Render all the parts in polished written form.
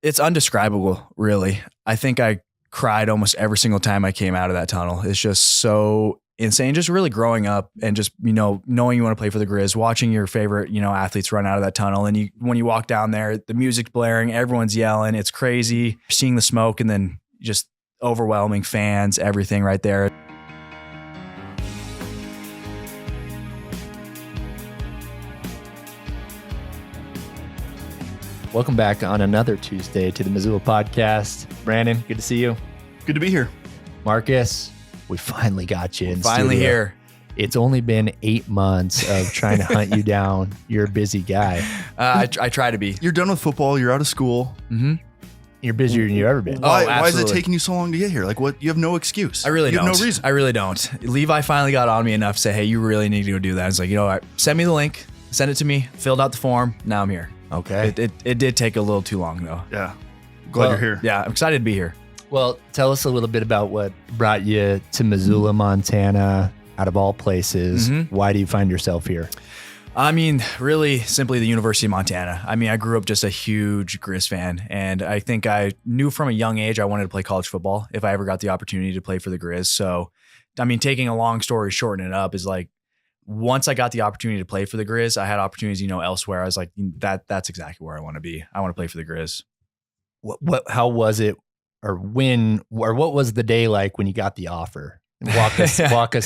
It's undescribable, really. I think I cried almost every single time I came out of that tunnel. It's just so insane. Just really growing up and just, knowing you want to play for the Griz, watching your favorite, athletes run out of that tunnel. And when you walk down there, the music's blaring, everyone's yelling. It's crazy. Seeing the smoke and then just overwhelming fans, everything right there. Welcome back on another Tuesday to the Missoula Podcast. Brandon, good to see you. Good to be here. Marcus, we finally got you in Finally studio. here. It's only been 8 months of trying to hunt you down. You're a busy guy. I try to be. You're done with football. You're out of school. Mm-hmm. You're busier than you've ever been. Why is it absolutely. taking you so long to get here? Like, what? You have no excuse. I really you don't. have no reason. I really don't. Levi finally got on me enough to say, hey, you really need to go do that. It's like, send me the link, send it to me, filled out the form. Now I'm here. Okay. It did take a little too long though. Yeah. Glad you're here. Yeah, I'm excited to be here. Well, tell us a little bit about what brought you to Missoula, Montana, out of all places. Mm-hmm. Why do you find yourself here? I mean, really simply the University of Montana. I mean, I grew up just a huge Griz fan, and I think I knew from a young age I wanted to play college football if I ever got the opportunity to play for the Griz. So, I mean, taking a long story, shortening it up is like, once I got the opportunity to play for the Griz, I had opportunities, elsewhere. I was like, that's exactly where I want to be. I want to play for the Griz. How was it, or what was the day like when you got the offer? Walk us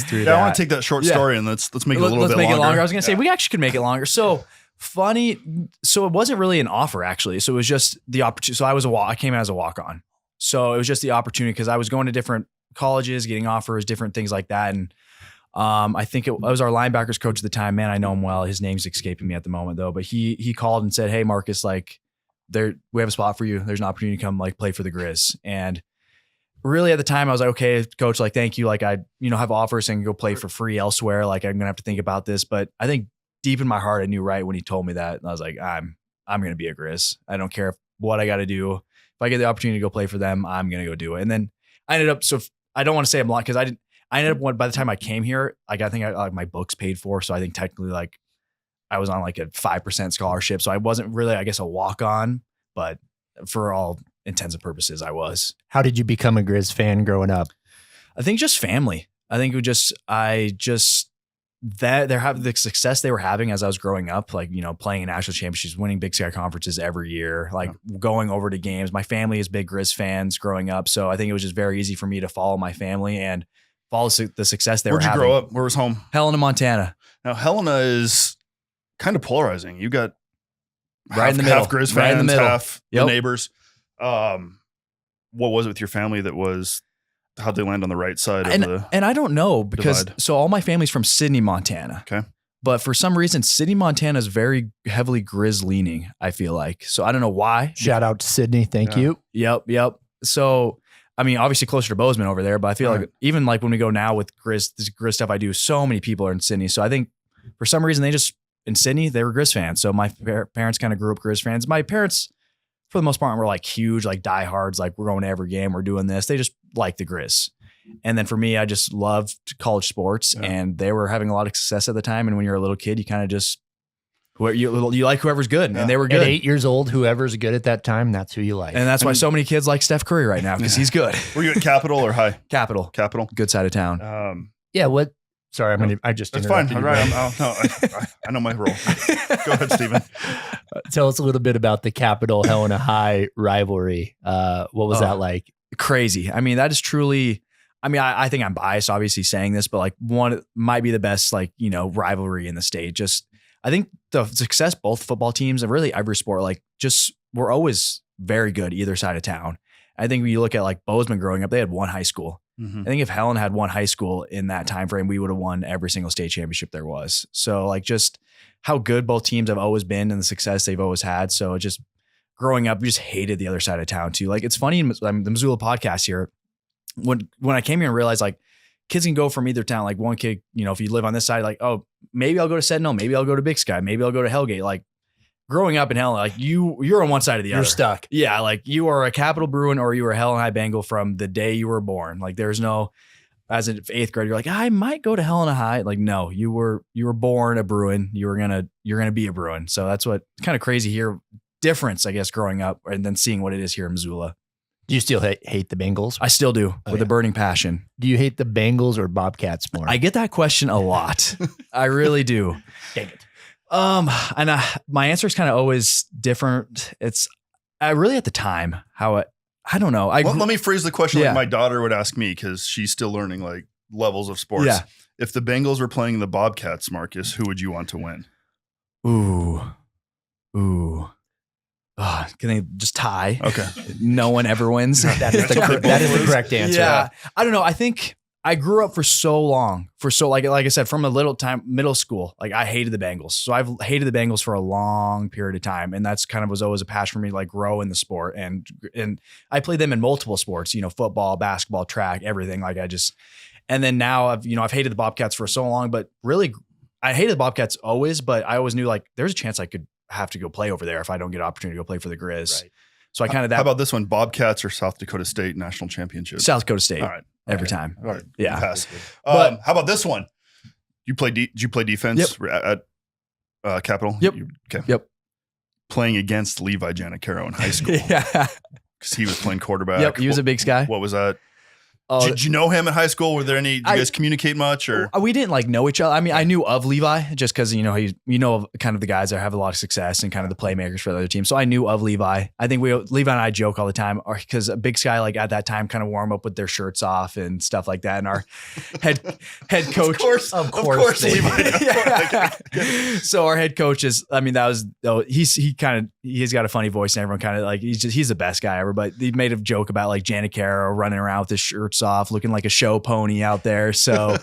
through that. I want to take that short story and let's make it a little bit longer. Let's make it longer. I was going to say, we actually could make it longer. So funny. So it wasn't really an offer actually. So it was just the opportunity. So I came out as a walk-on. So it was just the opportunity because I was going to different colleges, getting offers, different things like that. And I think it was our linebackers coach at the time. Man, I know him well. His name's escaping me at the moment though. But he called and said, hey, Marcus, like we have a spot for you. There's an opportunity to come like play for the Griz. And really at the time I was like, okay, coach, like, thank you. Like I, have offers and go play for free elsewhere. Like I'm going to have to think about this. But I think deep in my heart, I knew right when he told me that. And I was like, I'm going to be a Griz. I don't care what I got to do. If I get the opportunity to go play for them, I'm going to go do it. And then I ended up, so I don't want to say I'm lying because I ended up, by the time I came here, like I think like my books paid for. So I think technically like I was on like a 5% scholarship. So I wasn't really, I guess, a walk-on, but for all intents and purposes, I was. How did you become a Griz fan growing up? I think just family. I think they're having the success they were having as I was growing up, like, playing in national championships, winning Big Sky conferences every year, like going over to games. My family is big Griz fans growing up. So I think it was just very easy for me to follow my family and follow the success they were having. Where'd you grow up? Where was home? Helena, Montana. Now, Helena is kind of polarizing. You got right in the middle. Half Griz fans, right in the middle. half the neighbors. What was it with your family how'd they land on the right side of the And I don't know because divide? So all my family's from Sydney, Montana. Okay. But for some reason, Sydney, Montana is very heavily Griz leaning, I feel like. So I don't know why. Shout out to Sydney. Thank you. Yep. So, I mean, obviously closer to Bozeman over there, but I feel like even like when we go now with Griz, this Griz stuff I do, so many people are in Sydney. So I think for some reason in Sydney, they were Griz fans. So my parents kind of grew up Griz fans. My parents, for the most part, were like huge, like diehards, like we're going to every game, we're doing this. They just like the Griz. And then for me, I just loved college sports and they were having a lot of success at the time. And when you're a little kid, you kind of just, you like whoever's good and they were good. At 8 years old, whoever's good at that time, that's who you like. And that's why so many kids like Steph Curry right now because he's good. Were you at Capital or High? Capital. Good side of town. Sorry, I just That's fine. interrupted All you, right. I know my role. Go ahead, Steven. Tell us a little bit about the Capital Helena High rivalry. What was that like? Crazy. I mean, that is truly, I think I'm biased obviously saying this, but like one might be the best, like, rivalry in the state. Just, I think the success, both football teams and really every sport, like just we're always very good either side of town. I think when you look at like Bozeman growing up, they had one high school. Mm-hmm. I think if Helena had one high school in that time frame, we would have won every single state championship there was. So like just how good both teams have always been and the success they've always had. So just growing up, we just hated the other side of town too. Like it's funny in the Missoula podcast here, when I came here and realized like kids can go from either town. Like one kid, if you live on this side, like, oh, maybe I'll go to Sentinel, maybe I'll go to Big Sky, maybe I'll go to Hellgate. Like growing up in Helena, like you're on one side or the other. You're stuck. Yeah, like you are a Capital Bruin or you are a Helena High Bengal from the day you were born. Like there's no, as an eighth grade, you're like, I might go to Helena High. Like no, you were born a Bruin. You're gonna be a Bruin. So that's what kind of crazy here. difference, I guess, growing up and then seeing what it is here in Missoula. Do you still hate the Bengals? I still do with a burning passion. Do you hate the Bengals or Bobcats more? I get that question a lot. I really do. Dang it. And my answer is kind of always different. It's really at the time I don't know. Let me phrase the question Yeah. like my daughter would ask me because she's still learning like levels of sports. Yeah. If the Bengals were playing the Bobcats, Marcus, who would you want to win? Ooh. Can they just tie? Okay. No one ever wins. That is the correct answer. Yeah. I don't know. I think I grew up for so long, like I said, from a middle school, like I hated the Bengals. So I've hated the Bengals for a long period of time. And that's kind of was always a passion for me to like grow in the sport. And I played them in multiple sports, football, basketball, track, everything. And then now I've hated the Bobcats for so long, but really I hated the Bobcats always, but I always knew like there's a chance I could have to go play over there if I don't get an opportunity to go play for the Griz. Right. So I kind of How about this one? Bobcats or South Dakota State national championship? South Dakota State. All right. Every time. All right. Yeah. Pass. But- How about this one? Did you play defense at Capitol? Yep. Okay. Yep. Playing against Levi Janicaro in high school Yeah. because he was playing quarterback. Yep. He was a big guy. What was that? Oh, Did you know him in high school? Were there any? Did you guys communicate much? Or we didn't like know each other. I mean, I knew of Levi just because of kind of the guys that have a lot of success and kind of the playmakers for the other team. So I knew of Levi. I think Levi and I joke all the time because a Big Sky like at that time kind of warm up with their shirts off and stuff like that. And our head coach, of course, Levi. Yeah. So our head coach is. I mean, he's got a funny voice and everyone kind of like he's the best guy ever. But he made a joke about like Janicaro running around with his shirts off, looking like a show pony out there. So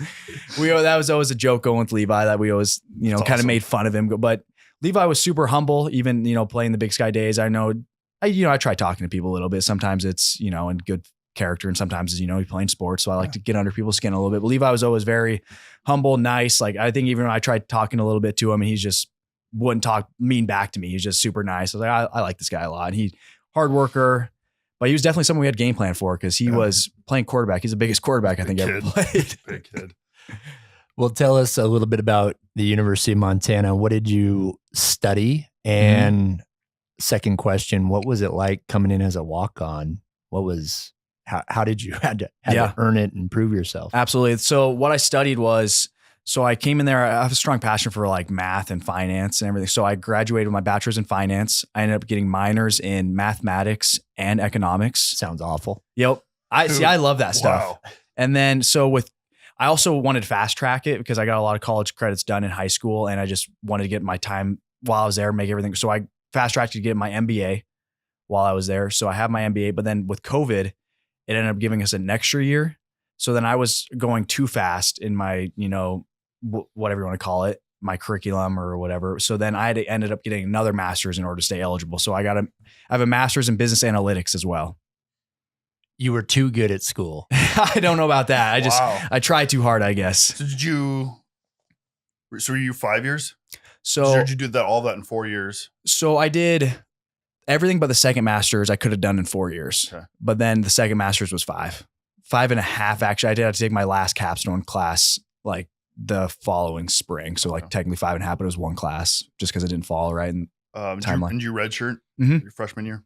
that was always a joke going with Levi that we always, kind of awesome. made fun of him. But Levi was super humble, even, playing the Big Sky days. I know, I try talking to people a little bit. Sometimes it's, in good character and sometimes, he's playing sports. So I like to get under people's skin a little bit. But Levi was always very humble, nice. Like I think even when I tried talking a little bit to him and he just wouldn't talk mean back to me. He's just super nice. I was like, I like this guy a lot. And he hard worker. But he was definitely someone we had game plan for because he was playing quarterback. He's the biggest quarterback I think ever played. Big kid. Well, tell us a little bit about the University of Montana. What did you study? And second question, what was it like coming in as a walk-on? How did you had to earn it and prove yourself? Absolutely. So what I studied was, I came in there, I have a strong passion for like math and finance and everything. So I graduated with my bachelor's in finance. I ended up getting minors in mathematics and economics. Sounds awful. Yep. I love that stuff. Wow. And then I also wanted to fast track it because I got a lot of college credits done in high school and I just wanted to get my time while I was there, make everything. So I fast tracked to get my MBA while I was there. So I have my MBA, but then with COVID, it ended up giving us an extra year. So then I was going too fast in my, whatever you want to call it, my curriculum or whatever. So then I ended up getting another master's in order to stay eligible. So I have a master's in business analytics as well. You were too good at school. I don't know about that. I tried too hard, I guess. So were you 5 years? So did you do all that in 4 years? So I did everything but the second master's I could have done in 4 years. Okay. But then the second master's was 5.5. Actually, I did have to take my last capstone class like the following spring. So like technically 5.5, but it was one class just because it didn't fall right in timeline. Did you redshirt Mhm. your freshman year?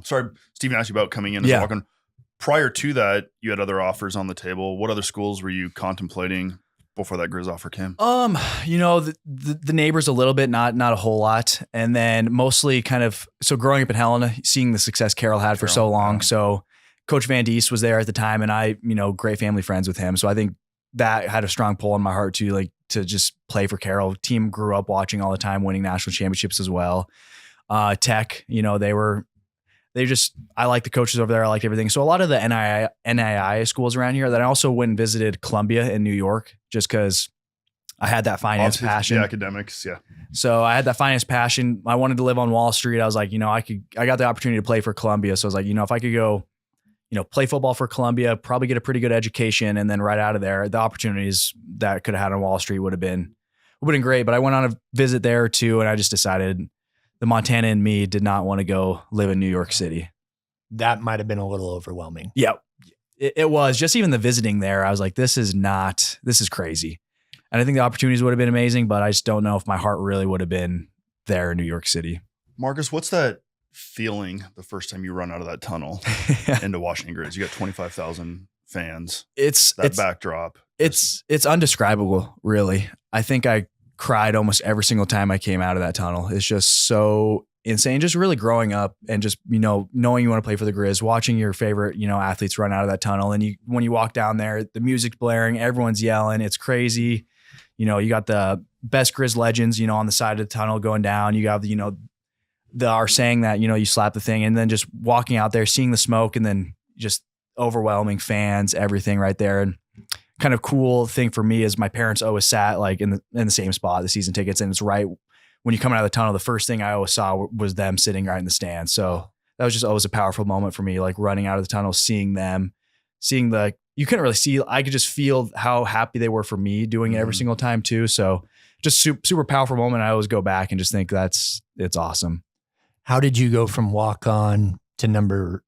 Sorry, Steven asked you about coming in as a walk-on. Prior to that, you had other offers on the table. What other schools were you contemplating before that Griz offer came? The neighbors a little bit, not a whole lot. And then mostly so growing up in Helena, seeing the success Carroll had for so long. Yeah. So Coach Van Diest was there at the time and I, great family friends with him. So I think that had a strong pull in my heart too, like to just play for Carroll. Team grew up watching all the time, winning national championships as well. Tech, I like the coaches over there. I liked everything. So a lot of the NII schools around here that I also went and visited Columbia in New York just because I had that finance passion. The academics. Yeah. So I had that finance passion. I wanted to live on Wall Street. I was like, I got the opportunity to play for Columbia. So I was like, if I could go, play football for Columbia, probably get a pretty good education. And then right out of there, the opportunities that I could have had on Wall Street would have been great. But I went on a visit there too. And I just decided the Montana and me did not want to go live in New York City. That might've been a little overwhelming. Yeah, it was just even the visiting there. I was like, this is crazy. And I think the opportunities would have been amazing, but I just don't know if my heart really would have been there in New York City. Marcus, what's that feeling the first time you run out of that tunnel into Washington Griz? You got 25,000 fans. It's backdrop. It's undescribable, really. I think I cried almost every single time I came out of that tunnel. It's just so insane. Just really growing up and just, knowing you want to play for the Griz, watching your favorite, athletes run out of that tunnel. And when you walk down there, the music's blaring, everyone's yelling. It's crazy. You got the best Griz legends, on the side of the tunnel going down. You have, our saying that, you slap the thing, and then just walking out there, seeing the smoke, and then just overwhelming fans, everything right there. And kind of cool thing for me is my parents always sat like in the same spot, the season tickets. And it's right when you come out of the tunnel, the first thing I always saw was them sitting right in the stand. So that was just always a powerful moment for me, like running out of the tunnel, seeing them, you couldn't really see, I could just feel how happy they were for me doing it every single time too. So just super powerful moment. I always go back and just think it's awesome. How did you go from walk on to number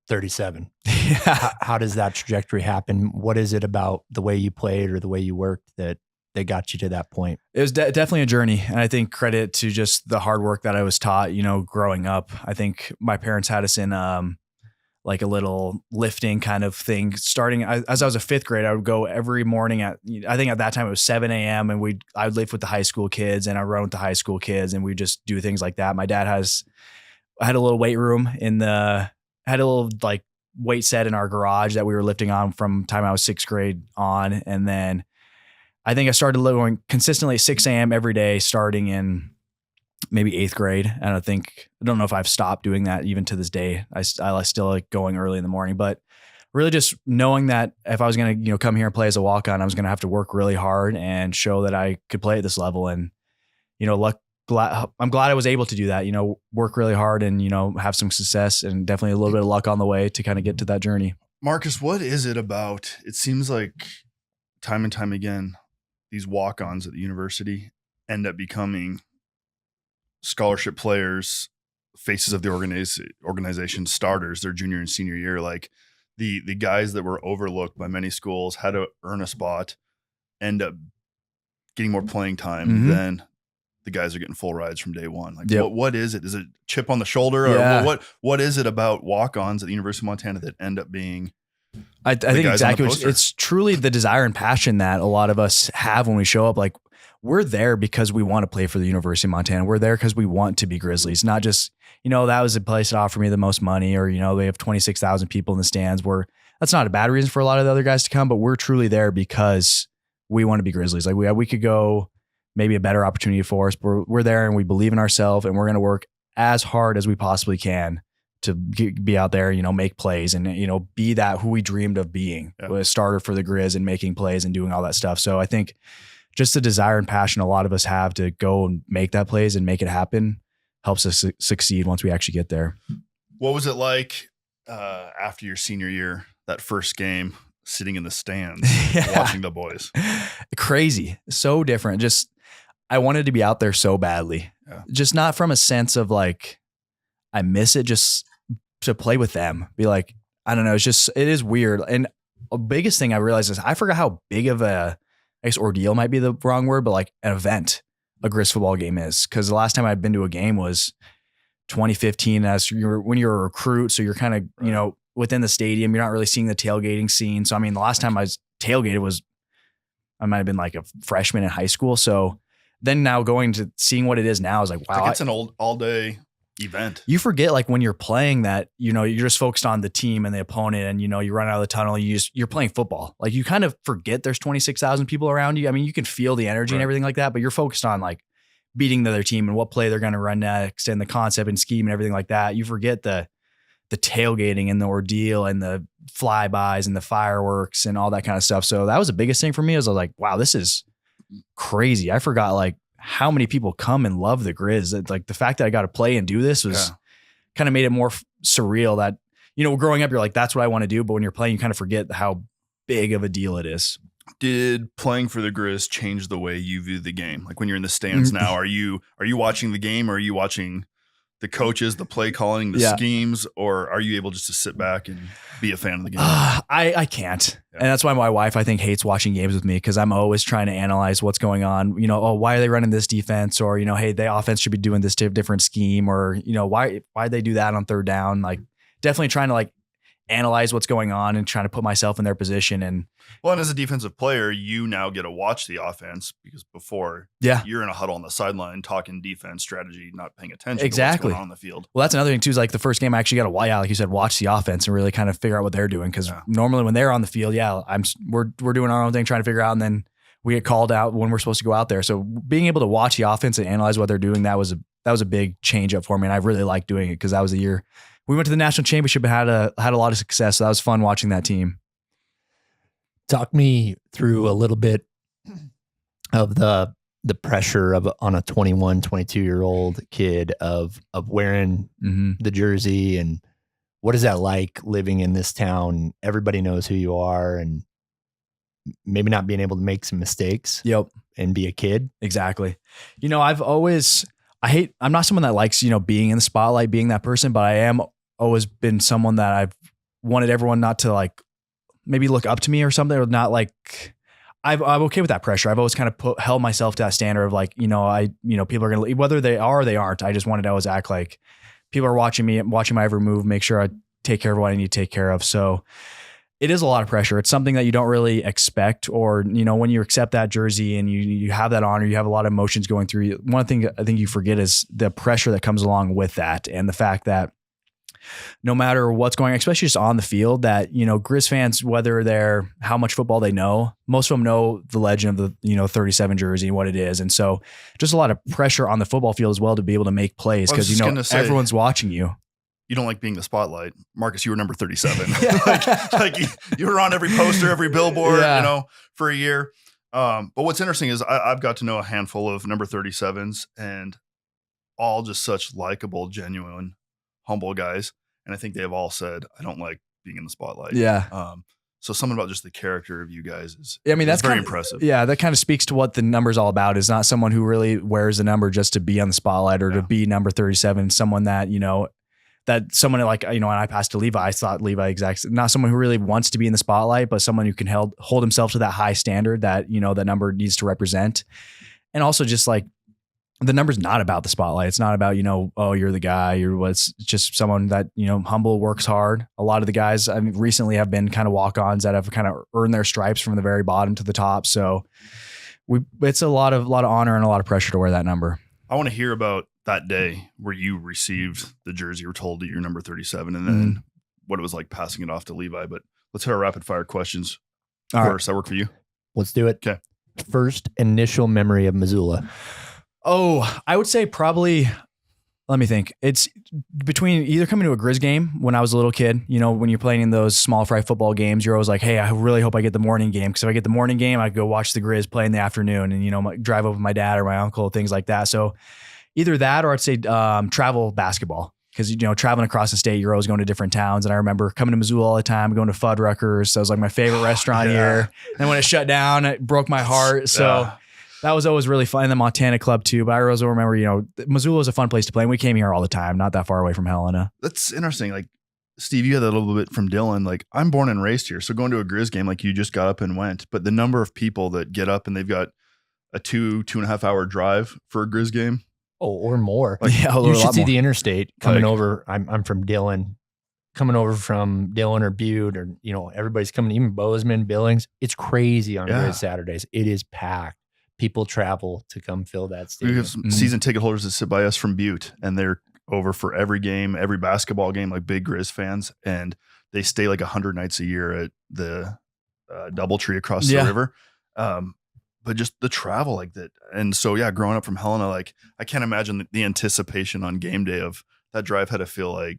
37? How does that trajectory happen? What is it about the way you played or the way you worked that got you to that point? It was definitely a journey. And I think credit to just the hard work that I was taught, growing up. I think my parents had us in like a little lifting kind of thing. Starting as I was a fifth grade, I would go every morning I think at that time it was 7 a.m. and I would lift with the high school kids, and I run with the high school kids, and we just do things like that. My dad had a little weight room had a little like weight set in our garage that we were lifting on from time I was sixth grade on. And then I think I started going consistently at 6 a.m. every day, starting in maybe eighth grade. And I don't know if I've stopped doing that even to this day. I still like going early in the morning, but really just knowing that if I was going to, come here and play as a walk-on, I was going to have to work really hard and show that I could play at this level. And, I'm glad I was able to do that, work really hard and, have some success, and definitely a little bit of luck on the way to kind of get to that journey. Marcus, what is it about? It seems like time and time again, these walk-ons at the university end up becoming scholarship players, faces of the organization, starters their junior and senior year. Like the guys that were overlooked by many schools, had to earn a spot, end up getting more playing time than the guys are getting full rides from day one. Like what is it? Is it chip on the shoulder, or what is it about walk-ons at the University of Montana that end up being? I think exactly. It's truly the desire and passion that a lot of us have when we show up. Like we're there because we want to play for the University of Montana. We're there because we want to be Grizzlies, not just, that was the place that offered me the most money, or, they have 26,000 people in the stands. That's not a bad reason for a lot of the other guys to come, but we're truly there because we want to be Grizzlies. Like we could go maybe a better opportunity for us, but we're there and we believe in ourselves, and we're going to work as hard as we possibly can to be out there, make plays and, be that who we dreamed of being, a starter for the Griz and making plays and doing all that stuff. So I think just the desire and passion a lot of us have to go and make that plays and make it happen helps us succeed once we actually get there. What was it like after your senior year, that first game, sitting in the stands, watching the boys? Crazy. So different. Just, I wanted to be out there so badly. Just not from a sense of like, I miss it, just to play with them. Be like, I don't know. It is weird. And the biggest thing I realized is I forgot how big of I guess ordeal might be the wrong word, but like an event a Griz football game is. Cause the last time I'd been to a game was 2015 when you're a recruit. So you're kind of, within the stadium, you're not really seeing the tailgating scene. So, I mean, the last time I was tailgated I might've been like a freshman in high school. So then now going to seeing what it is now is like, wow. It's an all day event. You forget like when you're playing that, you're just focused on the team and the opponent, and, you run out of the tunnel, you're playing football. Like you kind of forget there's 26,000 people around you. I mean, you can feel the energy and everything like that, but you're focused on like beating the other team and what play they're going to run next and the concept and scheme and everything like that. You forget the tailgating and the ordeal and the flybys and the fireworks and all that kind of stuff. So that was the biggest thing for me. I was like, wow, this is crazy. I forgot like how many people come and love the Griz. Like the fact that I got to play and do this was kind of made it more surreal that, growing up, you're like, that's what I want to do. But when you're playing, you kind of forget how big of a deal it is. Did playing for the Griz change the way you view the game? Like when you're in the stands now, are you watching the game, or are you watching the coaches, the play calling, the Yeah. schemes, or are you able just to sit back and be a fan of the game? I can't. Yeah. And that's why my wife, I think, hates watching games with me because I'm always trying to analyze what's going on. You know, oh, why are they running this defense? Or, you know, hey, the offense should be doing this different scheme. Or, you know, why they do that on third down? Like, definitely trying to like analyze what's going on and trying to put myself in their position. And Well, and as a defensive player, you now get to watch the offense because before yeah, you're in a huddle on the sideline talking defense strategy, not paying attention Exactly. to what's going on the field. well, that's another thing too, is like the first game I actually got to, like you said, watch the offense and really kind of figure out what they're doing. Cause Yeah. normally when they're on the field, we're doing our own thing, trying to figure out, and then we get called out when we're supposed to go out there. So being able to watch the offense and analyze what they're doing, that was a big change up for me. And I really liked doing it because that was the year we went to the national championship and had a lot of success. So that was fun watching that team. Talk me through a little bit of the pressure of on a 21, 22-year-old kid of wearing the jersey, and what is that like living in this town? Everybody knows who you are, and maybe not being able to make some mistakes. Yep. And be a kid. Exactly. You know, I'm not someone that likes, you know, being in the spotlight, being that person, but I am always been someone that I've wanted everyone not to like maybe look up to me or something, or not like, I'm okay with that pressure. I've always kind of held myself to that standard of like, you know, people are going to, whether they are or they aren't, I just wanted to always act like people are watching me, watching my every move, make sure I take care of what I need to take care of. So it is a lot of pressure. It's something that you don't really expect, or, you know, when you accept that jersey and you have that honor, you have a lot of emotions going through you. One thing I think you forget is the pressure that comes along with that. And the fact that no matter what's going on, especially just on the field, that, you know, Griz fans, whether they're how much football they know, most of them know the legend of the, you know, 37 jersey and what it is. And so just a lot of pressure on the football field as well to be able to make plays because, you know, everyone's watching you. You don't like being the spotlight. Marcus, you were number 37. like you were on every poster, every billboard, you know, for a year. But what's interesting is I've got to know a handful of number 37s, and all just such likable, genuine, humble guys. And I think they have all said, I don't like being in the spotlight. Yeah. So something about just the character of you guys is, that's very kind of impressive. Yeah. That kind of speaks to what the number's all about. Is not someone who really wears the number just to be on the spotlight or to be number 37. Someone that, you know, that someone like, you know, when I passed to Levi, I thought Levi not someone who really wants to be in the spotlight, but someone who can hold himself to that high standard that, you know, that number needs to represent. And also just like, the number's not about the spotlight. It's not about, you know, oh, you're the guy. You're what's just someone that, you know, humble, works hard. A lot of the guys I mean, recently have been kind of walk-ons that have kind of earned their stripes from the very bottom to the top. So it's a lot of honor and a lot of pressure to wear that number. I want to hear about that day where you received the jersey, you were told that you're number 37, and then what it was like passing it off to Levi. But let's hit our rapid fire questions first. That work for you? Let's do it. Okay. First initial memory of Missoula. Oh, I would say probably, let me think. It's between either coming to a Griz game when I was a little kid, you know, when you're playing in those small fry football games, you're always like, hey, I really hope I get the morning game. Because if I get the morning game, I go watch the Griz play in the afternoon and, you know, drive over with my dad or my uncle, things like that. So either that or I'd say travel basketball. Because, you know, traveling across the state, you're always going to different towns. And I remember coming to Missoula all the time, going to Fuddruckers. So it was like my favorite restaurant here. And when it shut down, it broke my heart. So that was always really fun. And the Montana Club too. But I always remember, you know, Missoula was a fun place to play. And we came here all the time, not that far away from Helena. That's interesting. Like, Steve, you had that a little bit from Dylan. Like, I'm born and raised here. So going to a Griz game, like you just got up and went. But the number of people that get up and they've got a 2.5 hour drive for a Griz game. Oh, or more. Like, you should see the interstate coming over. I'm from Dillon. Coming over from Dillon or Butte, or, you know, everybody's coming, even Bozeman, Billings. It's crazy on Griz Saturdays. It is packed. People travel to come fill that stadium. We have some season ticket holders that sit by us from Butte, and they're over for every game, every basketball game, like big Griz fans. And they stay like 100 nights a year at the Doubletree across the river. But just the travel like that. And so, growing up from Helena, like I can't imagine the anticipation on game day of that drive had to feel like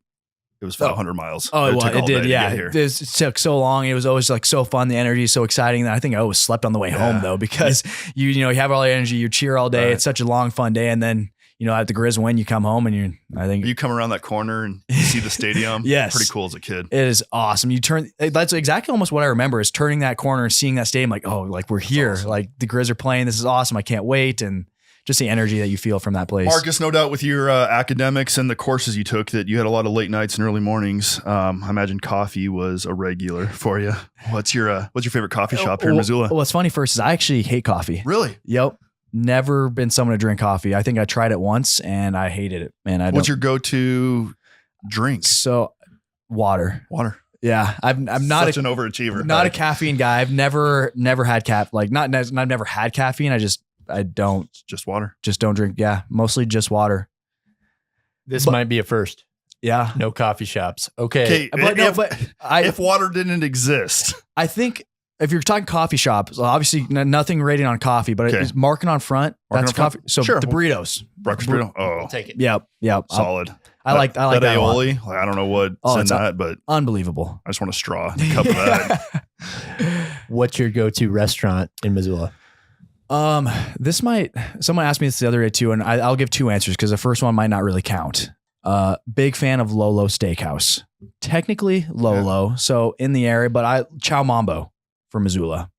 it was 500 miles. Oh, it did. Yeah. It took so long. It was always like so fun. The energy is so exciting that I think I always slept on the way home though, because you know, you have all the energy, you cheer all day. Right. It's such a long, fun day. And then, you know, at the Griz win, you come home and you come around that corner and you see the stadium. Yes. Pretty cool as a kid. It is awesome. That's exactly almost what I remember is turning that corner and seeing that stadium like, oh, like we're here. Awesome. Like the Griz are playing. This is awesome. I can't wait. And just the energy that you feel from that place. Marcus, no doubt with your academics and the courses you took that you had a lot of late nights and early mornings. I imagine coffee was a regular for you. What's your favorite coffee shop here in Missoula? What's funny first is I actually hate coffee. Really? Yep. Never been someone to drink coffee. I think I tried it once and I hated it. Man, What's your go-to drink? So water. Water. Yeah, I'm not such an overachiever. Not a caffeine guy. I've never had I've never had caffeine. I don't just water. Just don't drink. Yeah, mostly just water. This might be a first. Yeah, no coffee shops. Okay, if water didn't exist, I think if you're talking coffee shops, obviously nothing rating on coffee, but it's marking on front. That's coffee. So sure. The burritos, breakfast burrito. Oh, I'll take it. Yep. Solid. I like that aioli. I don't know what sends that, but unbelievable. I just want a straw, a cup of that. What's your go-to restaurant in Missoula? Someone asked me this the other day too, and I'll give two answers because the first one might not really count. Big fan of Lolo Steakhouse. Technically Lolo, so in the area, but Chow Mambo from Missoula.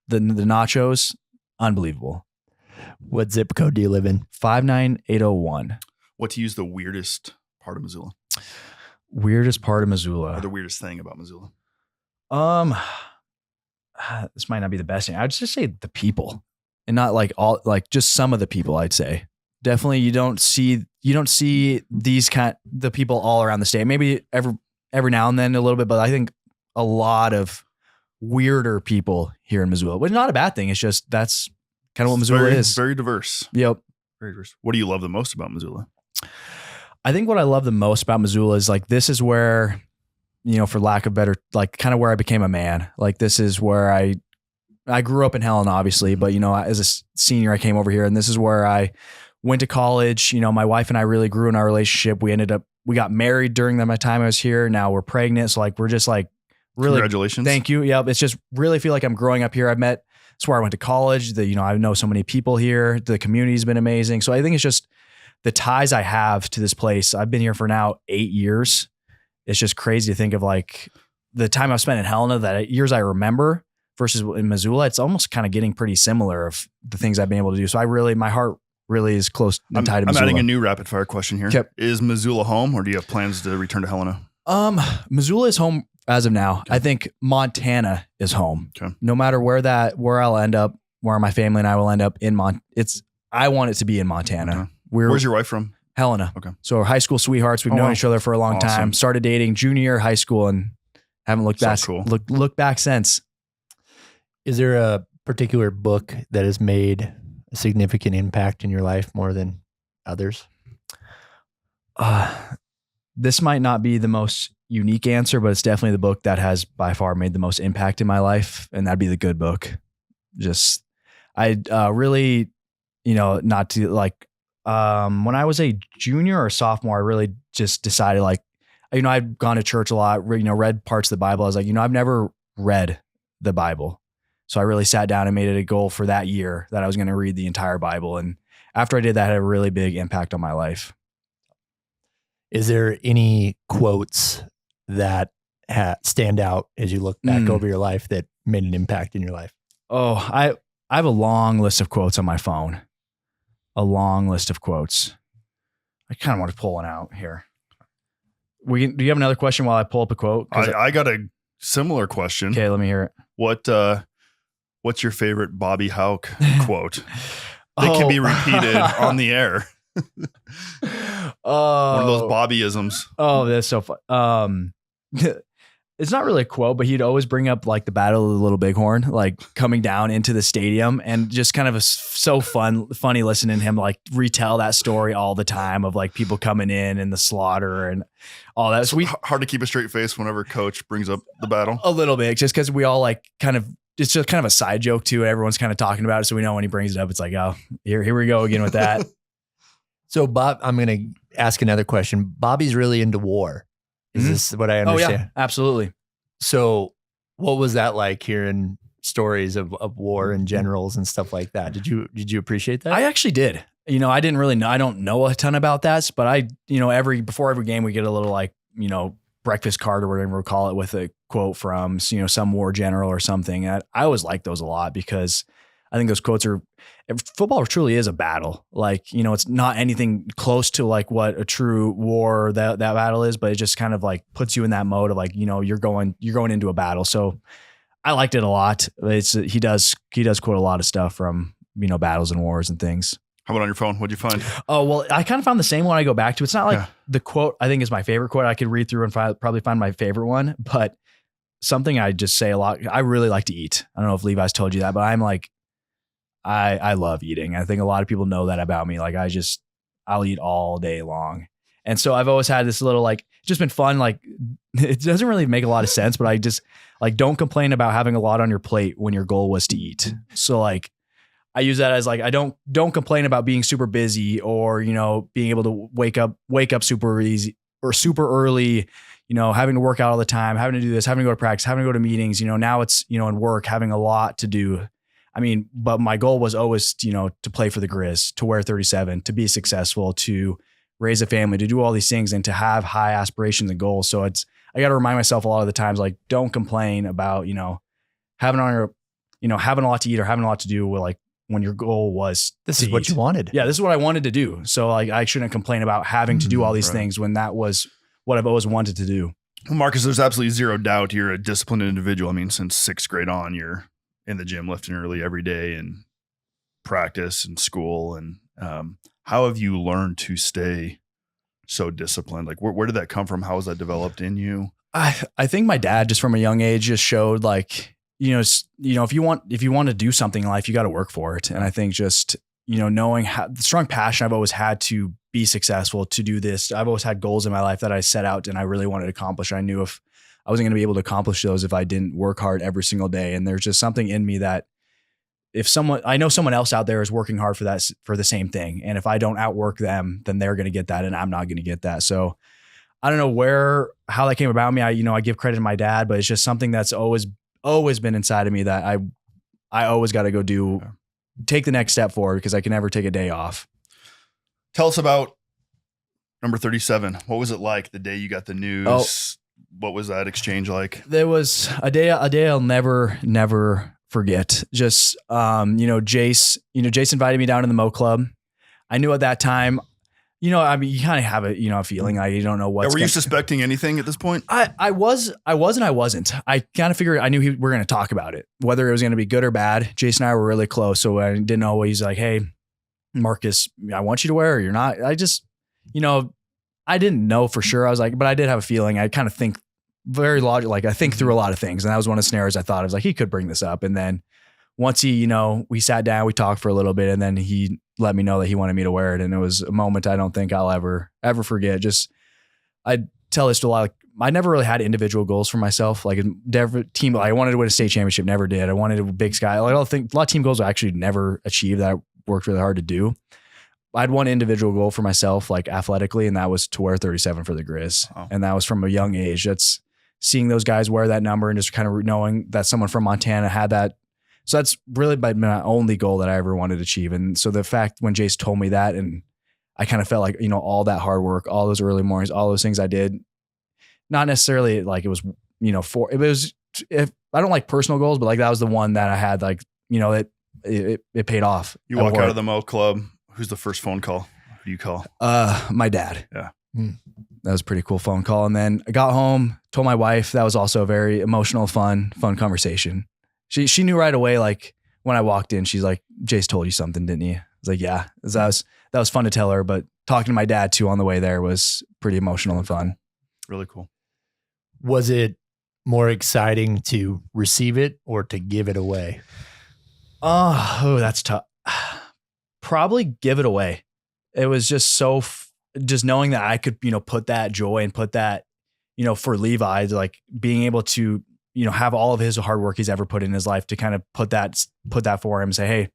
The nachos, unbelievable. What zip code do you live in? 59801. What to use the weirdest part of Missoula? Weirdest part of Missoula. Or the weirdest thing about Missoula? This might not be the best thing. I'd just say the people, and not just some of the people. I'd say definitely you don't see the people all around the state. Maybe every now and then a little bit, but I think a lot of weirder people here in Missoula, which is not a bad thing. It's just that's kind of what Missoula is. Very diverse. Yep. Very diverse. What do you love the most about Missoula? I think what I love the most about Missoula is this is where, for lack of better, kind of where I became a man. This is where I grew up in Helena, obviously, but as a senior, I came over here, and this is where I went to college. My wife and I really grew in our relationship. We got married during my time I was here. Now we're pregnant. So we're just really, congratulations. Thank you. Yep. It's just really feel like I'm growing up here. It's where I went to college. I know so many people here. The community's been amazing. So I think it's just the ties I have to this place. I've been here for now 8 years. It's just crazy to think of the time I've spent in Helena, that years I remember versus in Missoula. It's almost kind of getting pretty similar of the things I've been able to do. So my heart really is close and tied to Missoula. I'm adding a new rapid fire question here. Yep. Is Missoula home, or do you have plans to return to Helena? Missoula is home as of now. Okay. I think Montana is home. Okay. No matter where I'll end up, where my family and I will end up I want it to be in Montana. Okay. Where's your wife from? Helena. Okay. So we're high school sweethearts. We've known each other for a long time. Started dating junior year of high school and haven't looked back. Cool. Look back since. Is there a particular book that has made a significant impact in your life more than others? This might not be the most unique answer, but it's definitely the book that has by far made the most impact in my life, and that'd be The Good Book. Just I really, not to when I was a junior or sophomore, I really just decided I'd gone to church a lot, read parts of the Bible. I was I've never read the Bible. So I really sat down and made it a goal for that year that I was going to read the entire Bible. And after I did that, it had a really big impact on my life. Is there any quotes that stand out as you look back over your life that made an impact in your life? Oh, I have a long list of quotes on my phone. A long list of quotes. I kind of want to pull one out here. Do you have another question while I pull up a quote? I got a similar question. Okay, let me hear it. What's your favorite Bobby Houck quote that can be repeated on the air? One of those Bobbyisms. Oh, that's so fun. It's not really a quote, but he'd always bring up the Battle of the Little Bighorn, coming down into the stadium, and just kind of so funny listening to him retell that story all the time of people coming in and the slaughter and all that. So hard to keep a straight face whenever coach brings up the battle. A little bit, just because we all it's just kind of a side joke too. Everyone's kind of talking about it, so we know when he brings it up, it's oh, here we go again with that. So Bob, I'm going to ask another question. Bobby's really into war. Is this what I understand? Oh yeah, absolutely. So what was that like, hearing stories of war and generals and stuff like that? Did you appreciate that? I actually did. I didn't really know. I don't know a ton about that, but before every game we get a little breakfast card or whatever we call it with a quote from some war general or something. I always like those a lot because I think those quotes are, football truly is a battle. Like, you know, it's not anything close to like what a true war that battle is, but it just kind of like puts you in that mode of like, you know, you're going into a battle. So I liked it a lot. He does quote a lot of stuff from, you know, battles and wars and things. How about on your phone? What'd you find? Oh, well, I kind of found the same one I go back to. It's not like the quote I think is my favorite quote. I could read through and probably find my favorite one, but something I just say a lot. I really like to eat. I don't know if Levi's told you that, but I'm like, I love eating. I think a lot of people know that about me. Like I'll eat all day long. And so I've always had this little, like, it's just been fun. Like it doesn't really make a lot of sense, but I just like, don't complain about having a lot on your plate when your goal was to eat. So like, I use that as like, I don't complain about being super busy or, you know, being able to wake up super easy or super early, you know, having to work out all the time, having to do this, having to go to practice, having to go to meetings, you know, now it's, you know, in work, having a lot to do. I mean, but my goal was always, you know, to play for the Griz, to wear 37, to be successful, to raise a family, to do all these things and to have high aspirations and goals. So I got to remind myself a lot of the times, like, don't complain about, you know, having a lot to eat or having a lot to do with like, when your goal was this is what you wanted. Yeah, this is what I wanted to do. So like I shouldn't complain about having to do all these things when that was what I've always wanted to do. Well, Marcus, there's absolutely zero doubt you're a disciplined individual. I mean, since 6th grade on, you're in the gym lifting early every day and practice and school. And how have you learned to stay so disciplined? Like where did that come from? How was that developed in you? I think my dad just from a young age just showed like, you know, if you want to do something in life, you got to work for it. And I think just, you know, knowing the strong passion I've always had to be successful, to do this. I've always had goals in my life that I set out and I really wanted to accomplish. I knew if I wasn't going to be able to accomplish those if I didn't work hard every single day. And there's just something in me that I know someone else out there is working hard for that, for the same thing. And if I don't outwork them, then they're going to get that and I'm not going to get that. So I don't know how that came about me. I give credit to my dad, but it's just something that's always been inside of me that I always got to go take the next step forward because I can never take a day off. Tell us about number 37. What was it like the day you got the news? Oh, what was that exchange like? There was a day I'll never forget. Just, Jace invited me down to the Mo Club. I knew at that time, you know, I mean, you kind of have a feeling like you don't know what's. Were you suspecting anything at this point? I was and I wasn't. I kind of figured I knew we were going to talk about it, whether it was going to be good or bad. Jason and I were really close, so I didn't know. He's like, "Hey, Marcus, I want you to wear it or you're not." I just, I didn't know for sure. I was like, but I did have a feeling. I kind of think very logical. Like I think through a lot of things, and that was one of the scenarios I thought. I was like, he could bring this up, and then once he, we sat down, we talked for a little bit, and then he let me know that he wanted me to wear it. And it was a moment I don't think I'll ever forget. Just, I tell this to a lot, like I never really had individual goals for myself. Like a team, I wanted to win a state championship, never did. I wanted a Big Sky. Like I think a lot of team goals I actually never achieved that I worked really hard to do. I had one individual goal for myself, like athletically, and that was to wear 37 for the Griz. Oh. And that was from a young age. That's seeing those guys wear that number and just kind of knowing that someone from Montana had that. So that's really my only goal that I ever wanted to achieve. And so the fact when Jace told me that, and I kind of felt like, all that hard work, all those early mornings, all those things I did, not necessarily like it was, if I don't like personal goals, but like that was the one that I had, like, it paid off. You walk out of the Mo Club. Who's the first phone call? Who do you call? My dad. Yeah. That was a pretty cool phone call. And then I got home, told my wife. That was also a very emotional, fun conversation. She knew right away, like when I walked in, she's like, Jace told you something, didn't he? I was like, yeah. That was fun to tell her, but talking to my dad too on the way there was pretty emotional and fun. Really cool. Was it more exciting to receive it or to give it away? Oh, that's tough. Probably give it away. It was just just knowing that I could, put that joy and put that, for Levi, like being able to, have all of his hard work he's ever put in his life to kind of put that for him and say, hey,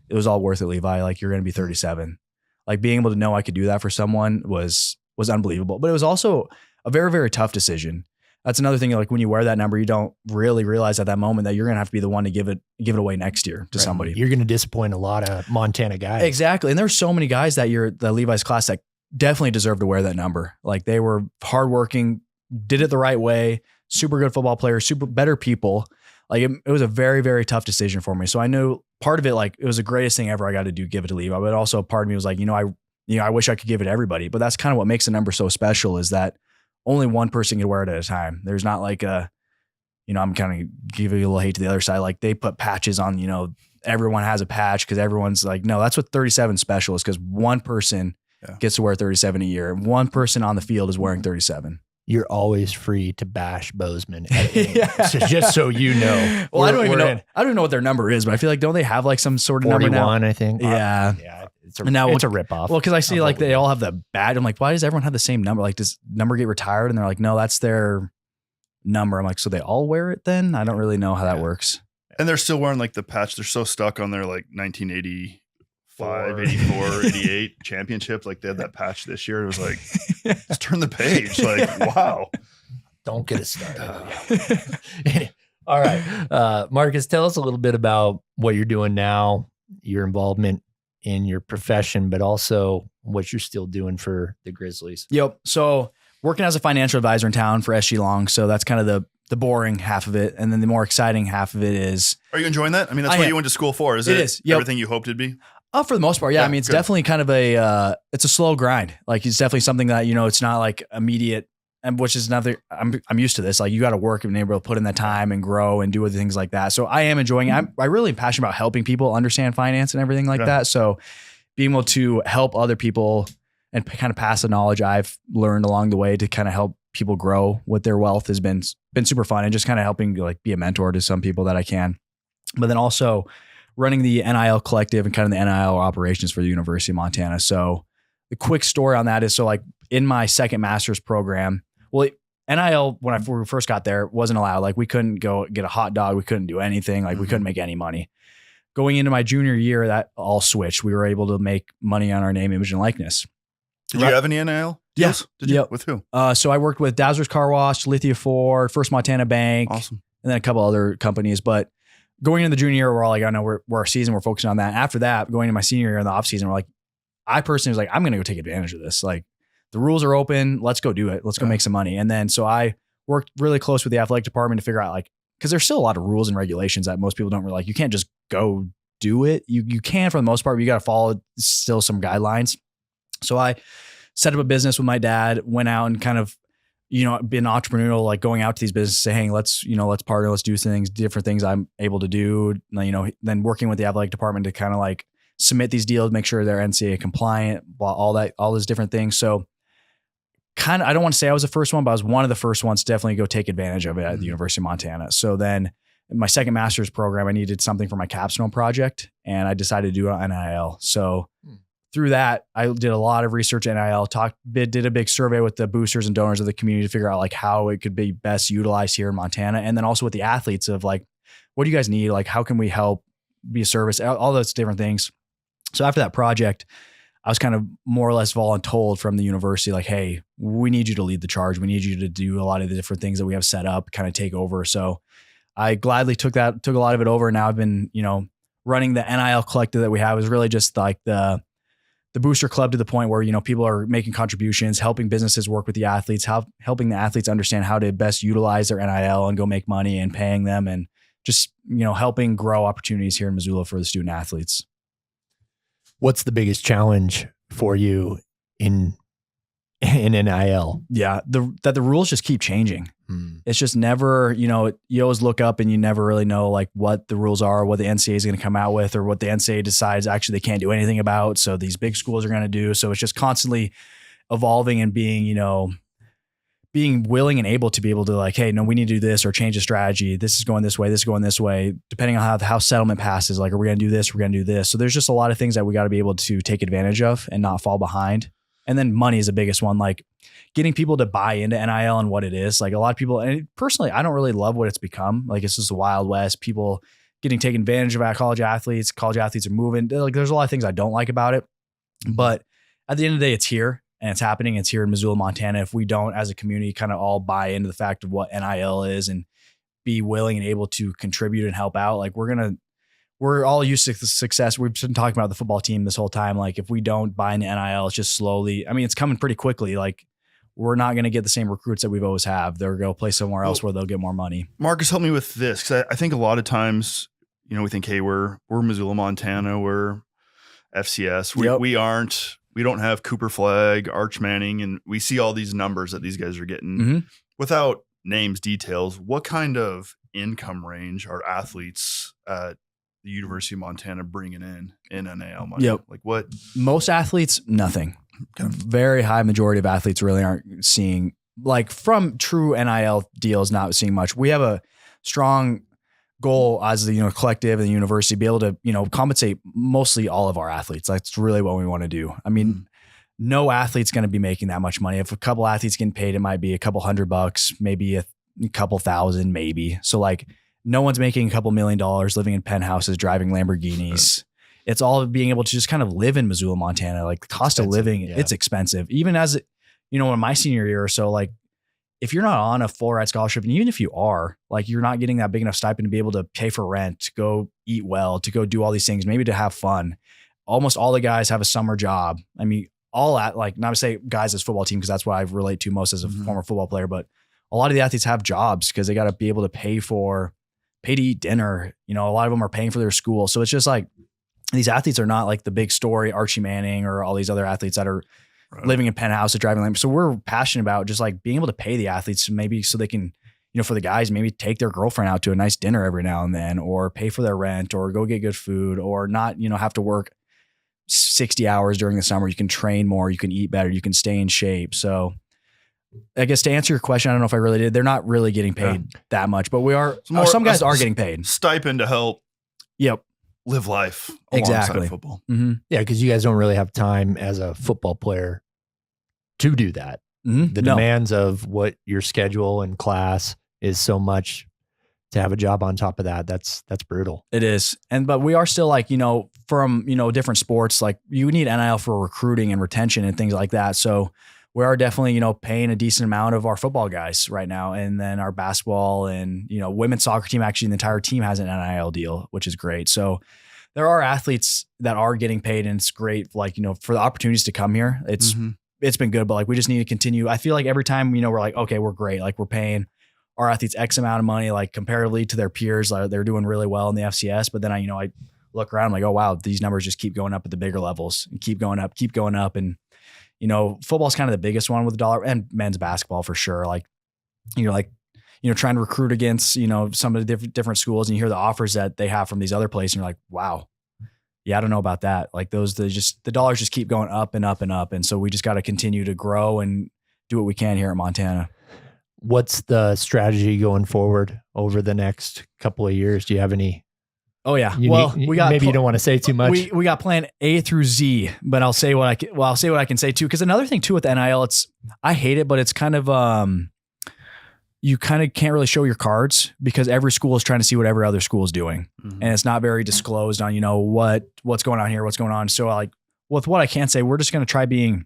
it was all worth it, Levi. Like you're going to be 37. Like being able to know I could do that for someone was unbelievable. But it was also a very, very tough decision. That's another thing. Like when you wear that number, you don't really realize at that moment that you're going to have to be the one to give it away next year to somebody. You're going to disappoint a lot of Montana guys. Exactly. And there's so many guys that the Levi's class that definitely deserve to wear that number. Like they were hardworking, did it the right way, super good football players, super better people. Like it was a very, very tough decision for me. So I knew part of it, like it was the greatest thing ever I got to do, give it to Levi. But also part of me was like, I wish I could give it to everybody, but that's kind of what makes the number so special is that only one person can wear it at a time. There's not like I'm kind of giving a little hate to the other side. Like they put patches on, everyone has a patch because everyone's like, no, that's what 37 special is because one person gets to wear 37 a year. And one person on the field is wearing 37. You're always free to bash Bozeman. So just so you know. Well, I don't even know what their number is, but I feel like, don't they have like some sort of 41, number now? I think. Yeah. Yeah. It's a ripoff. Well, because I see like they all have the badge. I'm like, why does everyone have the same number? Like, does number get retired? And they're like, no, that's their number. I'm like, so they all wear it then? I don't really know how that works. And they're still wearing like the patch. They're so stuck on their like 1985, 84, 88 championship. Like they had that patch this year. It was like, let's turn the page. Like, wow. Don't get us started. All right. Marcus, tell us a little bit about what you're doing now, your involvement in your profession, but also what you're still doing for the Grizzlies. Yep. So working as a financial advisor in town for SG Long. So that's kind of the boring half of it. And then the more exciting half of it is. Are you enjoying that? I mean, that's what you went to school for. Is it? It is. Yep. Everything you hoped it'd be? For the most part. Yeah. I mean, it's good. definitely kind of it's a slow grind. Like it's definitely something that, it's not like immediate, and which is another, I'm used to this. Like you got to work and be able to put in the time and grow and do other things like that. So I am enjoying it. I really am passionate about helping people understand finance and everything like that. So being able to help other people and kind of pass the knowledge I've learned along the way to kind of help people grow with their wealth has been super fun, and just kind of helping like be a mentor to some people that I can. But then also running the NIL Collective and kind of the NIL operations for the University of Montana. So the quick story on that is, so like in my second master's program, well, NIL, when I first got there, wasn't allowed. Like we couldn't go get a hot dog. We couldn't do anything. Like we couldn't make any money. Going into my junior year, that all switched. We were able to make money on our name, image, and likeness. Did you have any NIL? Yes. Did you? Yep. With who? So I worked with Dazzler's Car Wash, Lithia Ford, First Montana Bank. Awesome. And then a couple other companies. But going into the junior year, we're all like, I know we're our season, we're focusing on that. After that, going into my senior year in the off season, we're like, I personally was like, I'm going to go take advantage of this. Like the rules are open. Let's go do it. Let's go make some money. And then, so I worked really close with the athletic department to figure out like, cause there's still a lot of rules and regulations that most people don't really like. You can't just go do it. You can for the most part, but you got to follow still some guidelines. So I set up a business with my dad, went out and kind of, been entrepreneurial, like going out to these businesses, saying, hey, let's partner, let's do things, different things I'm able to do. Then working with the athletic department to kind of like submit these deals, make sure they're NCAA compliant, all those different things. So kind of, I don't want to say I was the first one, but I was one of the first ones to definitely go take advantage of it at the University of Montana. So then in my second master's program, I needed something for my capstone project, and I decided to do it on NIL. So through that, I did a lot of research at NIL, did a big survey with the boosters and donors of the community to figure out like how it could be best utilized here in Montana. And then also with the athletes of like, what do you guys need? Like, how can we help be a service? All those different things. So after that project, I was kind of more or less voluntold from the university, like, hey, we need you to lead the charge. We need you to do a lot of the different things that we have set up, kind of take over. So I gladly took a lot of it over. And now I've been, running the NIL Collective that we have is really just like the booster club to the point where, people are making contributions, helping businesses work with the athletes, helping the athletes understand how to best utilize their NIL and go make money, and paying them, and just, helping grow opportunities here in Missoula for the student athletes. What's the biggest challenge for you in NIL? Yeah. That the rules just keep changing. It's just never, you always look up and you never really know like what the rules are, what the NCAA is going to come out with, or what the NCAA decides actually they can't do anything about. So these big schools are going to do. So it's just constantly evolving and being, being willing and able to be able to like, hey, no, we need to do this or change the strategy. This is going this way. This is going this way, depending on how settlement passes. Like, are we going to do this? We're going to do this. So there's just a lot of things that we got to be able to take advantage of and not fall behind. And then money is the biggest one, like getting people to buy into NIL and what it is. Like a lot of people, and personally, I don't really love what it's become. Like it's just the Wild West, people getting taken advantage of by college athletes. College athletes are moving. Like there's a lot of things I don't like about it. But at the end of the day, it's here and it's happening. It's here in Missoula, Montana. If we don't, as a community, kind of all buy into the fact of what NIL is and be willing and able to contribute and help out, like we're all used to success. We've been talking about the football team this whole time. Like if we don't buy into NIL, it's just slowly, I mean, it's coming pretty quickly. Like we're not going to get the same recruits that we've always have. They're going to play somewhere else where they'll get more money. Marcus, help me with this, because I think a lot of times, we think, hey, we're Missoula, Montana, we're FCS. We don't have Cooper Flagg, Arch Manning, and we see all these numbers that these guys are getting without names, details. What kind of income range are athletes at the University of Montana bringing in NIL money? Yep. Like what? Most athletes, nothing. Very high majority of athletes really aren't seeing, like, from true NIL deals, not seeing much. We have a strong goal as the collective and the university, be able to compensate mostly all of our athletes. That's really what we want to do. I mean, no athlete's going to be making that much money. If a couple athletes getting paid, it might be a couple $100, maybe a couple thousand, maybe. So like, no one's making a couple $1 million living in penthouses, driving Lamborghinis. Right. It's all being able to just kind of live in Missoula, Montana. Like, the cost of living, it's expensive. Even as in my senior year or so, like, if you're not on a full ride scholarship, and even if you are, like, you're not getting that big enough stipend to be able to pay for rent, to go eat well, to go do all these things, maybe to have fun. Almost all the guys have a summer job. I mean, not to say guys as football team, because that's what I relate to most as a former football player, but a lot of the athletes have jobs because they got to be able to pay to eat dinner. A lot of them are paying for their school. So it's just like, these athletes are not like the big story Archie Manning or all these other athletes that are living in penthouses, driving Lamborghinis. So we're passionate about just like being able to pay the athletes, maybe so they can, for the guys, maybe take their girlfriend out to a nice dinner every now and then, or pay for their rent, or go get good food, or not, have to work 60 hours during the summer. You can train more, you can eat better, you can stay in shape. So I guess to answer your question, I don't know if I really did. They're not really getting paid that much, but some guys are getting paid. Stipend to help. Yep. Live life exactly. Football. Yeah, because you guys don't really have time as a football player to do that. The demands of what your schedule and class is so much. To have a job on top of that, that's brutal. It is. But we are still like, from, different sports, like you need NIL for recruiting and retention and things like that. So we are definitely, paying a decent amount of our football guys right now. And then our basketball and, women's soccer team, actually the entire team has an NIL deal, which is great. So there are athletes that are getting paid, and it's great. Like, for the opportunities to come here, it's been good, but like, we just need to continue. I feel like every time, we're like, okay, we're great. Like, we're paying our athletes X amount of money, like comparatively to their peers, like they're doing really well in the FCS. But then I look around, I'm like, oh wow, these numbers just keep going up at the bigger levels and keep going up. And, football's kind of the biggest one with the dollar, and men's basketball for sure. Like, trying to recruit against, some of the different schools, and you hear the offers that they have from these other places, and you're like, wow, yeah, I don't know about that. Like the dollars just keep going up and up and up. And so we just got to continue to grow and do what we can here at Montana. What's the strategy going forward over the next couple of years? Do you have any? Oh yeah. We got, maybe you don't want to say too much. We got plan A through Z, but I'll say what I can say too. Cause another thing too with NIL, I hate it, but it's kind of, you kind of can't really show your cards because every school is trying to see what every other school is doing. And it's not very disclosed on, what's going on here, what's going on. So like with what I can say, we're just going to try being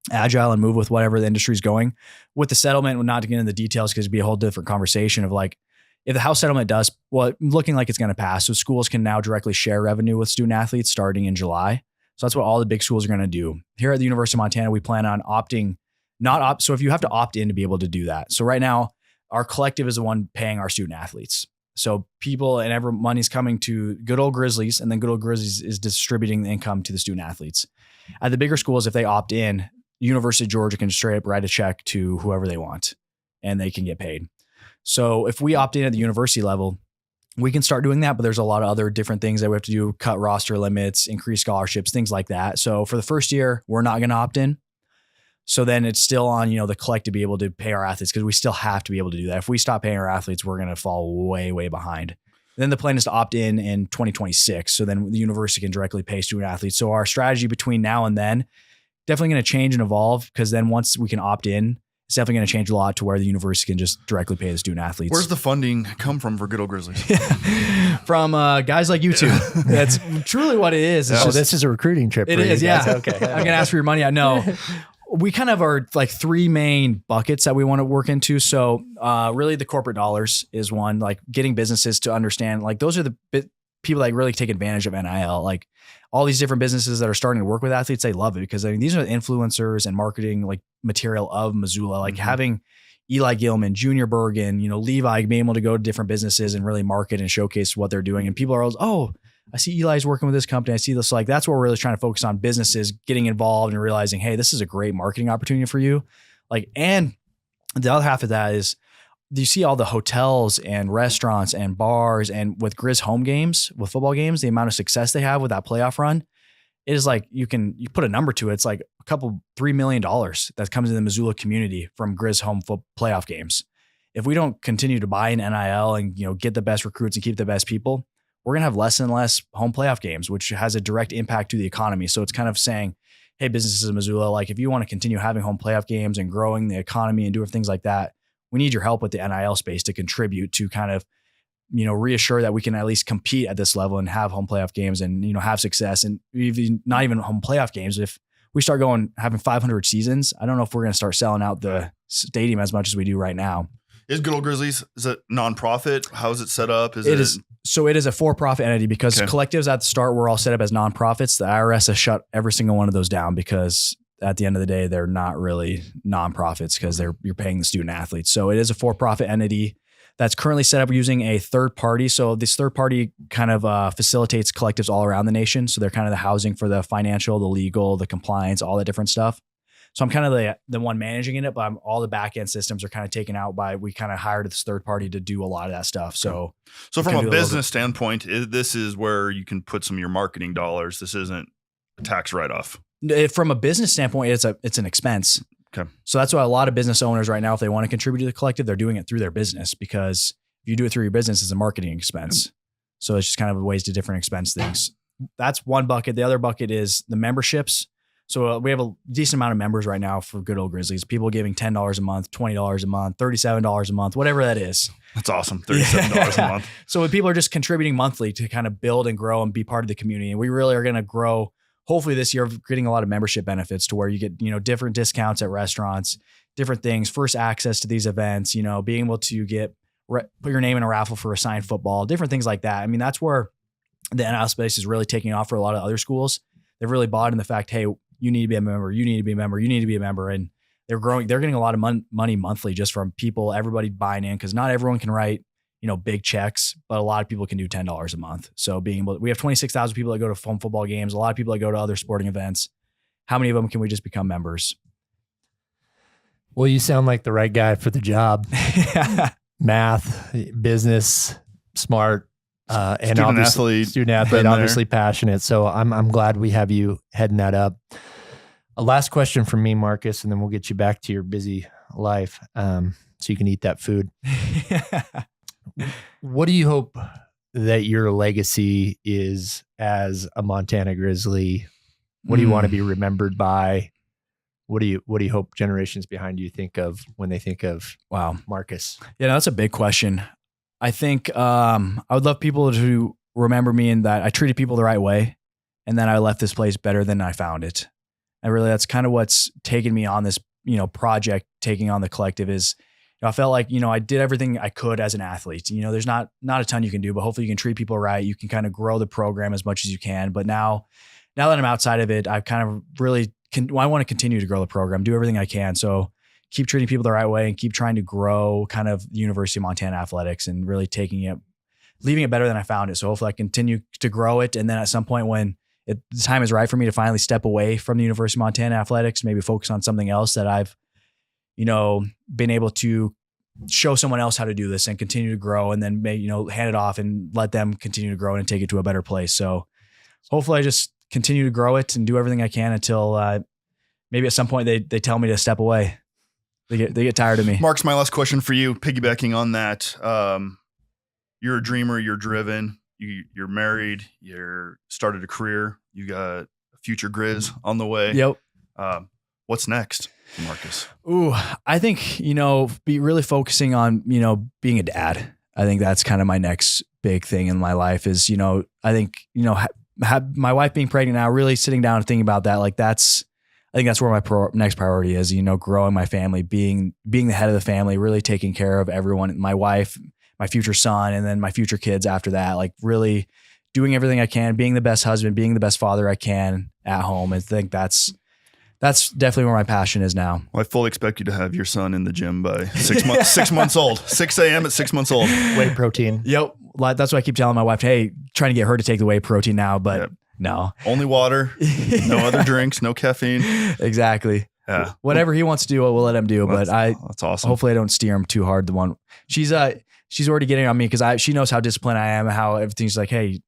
agile and move with whatever the industry is going. With the settlement, not to get into the details because it'd be a whole different conversation of like, if the House settlement does, looking like it's going to pass, so schools can now directly share revenue with student athletes starting in July. So that's what all the big schools are going to do. Here at the University of Montana, we plan on so if you have to opt in to be able to do that. So right now, our collective is the one paying our student athletes. So people and every money's coming to good old Grizzlies, and then good old Grizzlies is distributing the income to the student athletes. At the bigger schools, if they opt in, University of Georgia can straight up write a check to whoever they want, and they can get paid. So if we opt in at the university level, we can start doing that, but there's a lot of other different things that we have to do, cut roster limits, increase scholarships, things like that. So for the first year, we're not going to opt in. So then it's still on, the collective to be able to pay our athletes, because we still have to be able to do that. If we stop paying our athletes, we're going to fall way, way behind. Then the plan is to opt in 2026. So then the university can directly pay student athletes. So our strategy between now and then, definitely going to change and evolve, because then once we can opt in, it's definitely going to change a lot to where the university can just directly pay the student athletes. Where's the funding come from for good old Grizzlies? From guys like you two. That's truly what it is. It's this is a recruiting trip. It is, yeah. Okay. I'm going to ask for your money. I know. We kind of are like three main buckets that we want to work into. So really the corporate dollars is one, like getting businesses to understand, like those are people that really take advantage of NIL. Like all these different businesses that are starting to work with athletes, they love it because I mean, these are the influencers and marketing like material of Missoula, like having Eli Gilman, Junior Bergen, Levi being able to go to different businesses and really market and showcase what they're doing. And people are always, oh, I see Eli's working with this company. I see this. Like, that's what we're really trying to focus on, businesses getting involved and realizing, hey, this is a great marketing opportunity for you. Like, and the other half of that is, you see all the hotels and restaurants and bars and with Griz home games, with football games, the amount of success they have with that playoff run, it is like, you put a number to it. It's like $3 million that comes in the Missoula community from Griz home playoff games. If we don't continue to buy in NIL and, get the best recruits and keep the best people, we're going to have less and less home playoff games, which has a direct impact to the economy. So it's kind of saying, hey, businesses in Missoula, like if you want to continue having home playoff games and growing the economy and doing things like that, we need your help with the NIL space to contribute to kind of, reassure that we can at least compete at this level and have home playoff games and, have success. And even not even home playoff games. If we start having 500 seasons, I don't know if we're going to start selling out the stadium as much as we do right now. Is Good Old Grizzlies, is it nonprofit? How is it set up? So it is a for-profit entity because collectives at the start were all set up as nonprofits. The IRS has shut every single one of those down because at the end of the day, they're not really nonprofits because you're paying the student athletes. So it is a for-profit entity that's currently set up using a third party. So this third party kind of facilitates collectives all around the nation. So they're kind of the housing for the financial, the legal, the compliance, all that different stuff. So I'm kind of the one managing it, but all the back end systems are kind of taken out we kind of hired this third party to do a lot of that stuff. So from a business standpoint, this is where you can put some of your marketing dollars. This isn't a tax write-off. From a business standpoint, it's an expense. Okay. So that's why a lot of business owners right now, if they want to contribute to the collective, they're doing it through their business, because if you do it through your business, it's a marketing expense. So it's just kind of ways to different expense things. That's one bucket. The other bucket is the memberships. So we have a decent amount of members right now for Good Old Grizzlies. People giving $10 a month, $20 a month, $37 a month, whatever that is. That's awesome. $37 a month. So people are just contributing monthly to kind of build and grow and be part of the community. And we really are going to grow, hopefully this year, getting a lot of membership benefits to where you get, different discounts at restaurants, different things, first access to these events, being able to put your name in a raffle for a signed football, different things like that. I mean, that's where the NIL space is really taking off for a lot of other schools. They've really bought in the fact, hey, you need to be a member, you need to be a member, you need to be a member. And they're growing, they're getting a lot of money monthly just from people, everybody buying in, because not everyone can write, big checks, but a lot of people can do $10 a month. So we have 26,000 people that go to home football games, a lot of people that go to other sporting events. How many of them can we just become members? Well, you sound like the right guy for the job. Math, business, smart, and student athlete, obviously passionate. So I'm glad we have you heading that up. A last question from me, Marcus, and then we'll get you back to your busy life, so you can eat that food. What do you hope that your legacy is as a Montana Grizzly? What do you want to be remembered by? What do you hope generations behind you think of when they think of Marcus? Yeah, that's a big question. I think I would love people to remember me in that I treated people the right way, and then I left this place better than I found it. And really, that's kind of what's taken me on this, project, taking on the collective is, I felt like, I did everything I could as an athlete. There's not a ton you can do, but hopefully you can treat people right. You can kind of grow the program as much as you can. But now that I'm outside of it, I've kind of really, I want to continue to grow the program, do everything I can. So keep treating people the right way and keep trying to grow kind of the University of Montana athletics and really leaving it better than I found it. So hopefully I continue to grow it. And then at some point when the time is right for me to finally step away from the University of Montana athletics, maybe focus on something else that I've, been able to show someone else how to do this and continue to grow, and then hand it off and let them continue to grow and take it to a better place. So hopefully I just continue to grow it and do everything I can until maybe at some point they tell me to step away. They get tired of me. Mark's my last question for you, piggybacking on that. You're a dreamer, you're driven, you're married, you're started a career, you got a future Griz on the way. Yep. What's next, Marcus? Ooh, I think, be really focusing on, being a dad. I think that's kind of my next big thing in my life is, I think, my wife being pregnant now, really sitting down and thinking about that. Like I think that's where my next priority is, growing my family, being the head of the family, really taking care of everyone, my wife, my future son, and then my future kids after that, like really doing everything I can, being the best husband, being the best father I can at home. I think that's definitely where my passion is now. Well, I fully expect you to have your son in the gym by 6 months. 6 months old. 6 a.m. at 6 months old. Whey protein. Yep. That's what I keep telling my wife. Hey, trying to get her to take the whey protein now, but Yep. no. Only water. No other drinks. No caffeine. Exactly. Yeah. Whatever he wants to do, we'll let him do. But That's awesome. hopefully I don't steer him too hard. The one she's already getting on me because she knows how disciplined I am and how everything's like, hey,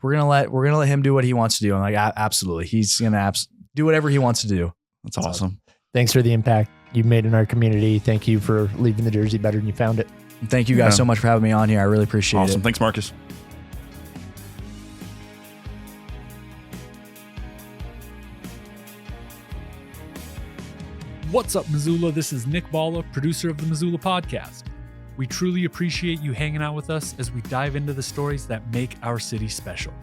we're gonna let him do what he wants to do. I'm like, absolutely, he's gonna do whatever he wants to do. That's awesome. Thanks for the impact you've made in our community. Thank you for leaving the jersey better than you found it. And thank you guys so much for having me on here. I really appreciate Awesome. it. Thanks, Marcus. What's up, Missoula? This is Nick Balla, producer of the Missoula Podcast. We truly appreciate you hanging out with us as we dive into the stories that make our city special.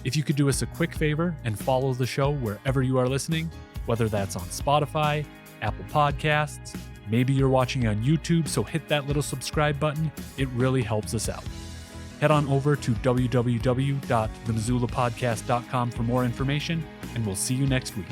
If you could do us a quick favor and follow the show wherever you are listening, whether that's on Spotify, Apple Podcasts, maybe you're watching on YouTube, so hit that little subscribe button. It really helps us out. Head on over to www.themissoulapodcast.com for more information, and we'll see you next week.